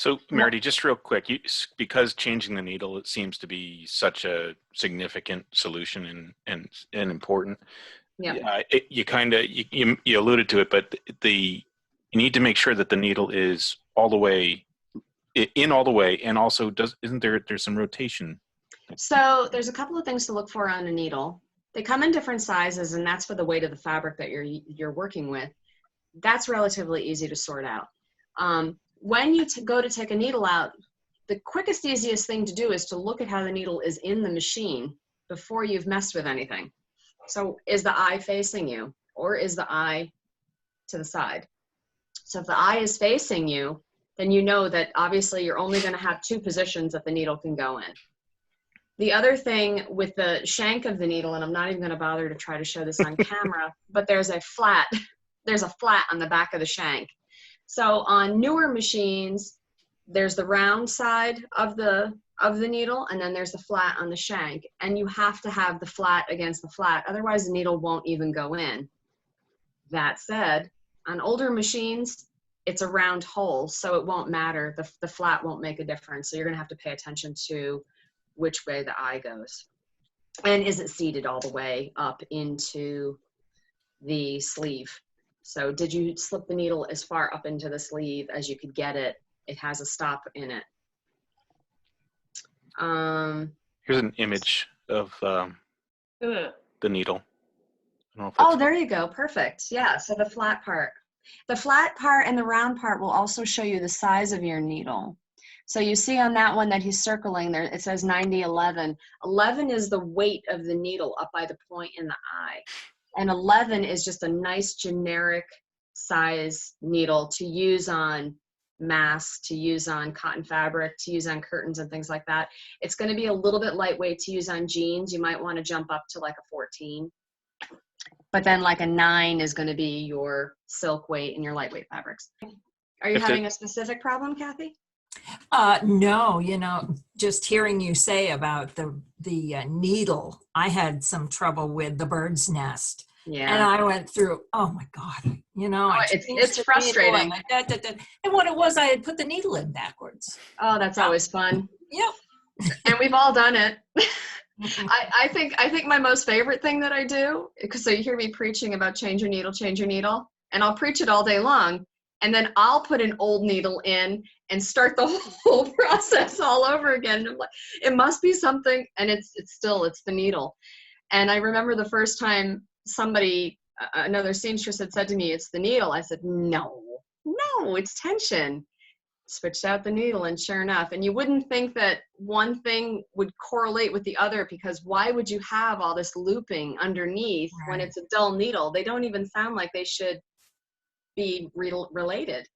So, Meredith, just real quick, because changing the needle, it seems to be such a significant solution and important. Yeah. You kind of you alluded to it, but you need to make sure that the needle is all the way in all the way, and also isn't there's some rotation? So there's a couple of things to look for on a needle. They come in different sizes, and that's for the weight of the fabric that you're working with. That's relatively easy to sort out. When you go to take a needle out, the quickest, easiest thing to do is to look at how the needle is in the machine before you've messed with anything. So is the eye facing you, or is the eye to the side? So if the eye is facing you, then you know that obviously you're only going to have two positions that the needle can go in. The other thing with the shank of the needle, and I'm not even going to bother to try to show this on camera, but there's a flat on the back of the shank. So on newer machines, there's the round side of the needle, and then there's the flat on the shank. And you have to have the flat against the flat, otherwise the needle won't even go in. That said, on older machines, it's a round hole, so it won't matter. The flat won't make a difference. So you're going to have to pay attention to which way the eye goes. And is it seated all the way up into the sleeve? So did you slip the needle as far up into the sleeve as you could get it? It has a stop in it. Here's an image of the needle. Oh, there you go. Perfect. Yeah, so the flat part. The flat part and the round part will also show you the size of your needle. So you see on that one that he's circling there, it says 90-11. 11 is the weight of the needle up by the point in the eye. And 11 is just a nice generic size needle to use on masks, to use on cotton fabric, to use on curtains and things like that. It's going to be a little bit lightweight to use on jeans. You might want to jump up to like a 14. But then like a 9 is going to be your silk weight and your lightweight fabrics. Are you having a specific problem, Kathy? No, you know, just hearing you say about the needle, I had some trouble with the bird's nest. Yeah. And I went through, oh my God, you know, it's frustrating. And what it was, I had put the needle in backwards. Oh, that's always fun. Yep. And we've all done it. I think my most favorite thing that I do, because so you hear me preaching about change your needle, and I'll preach it all day long. And then I'll put an old needle in and start the whole process all over again. I'm like, it must be something, and it's the needle. And I remember the first time somebody, another seamstress had said to me, it's the needle. I said, no, it's tension. Switched out the needle, and sure enough, and you wouldn't think that one thing would correlate with the other, because why would you have all this looping underneath when it's a dull needle? They don't even sound like they should be related.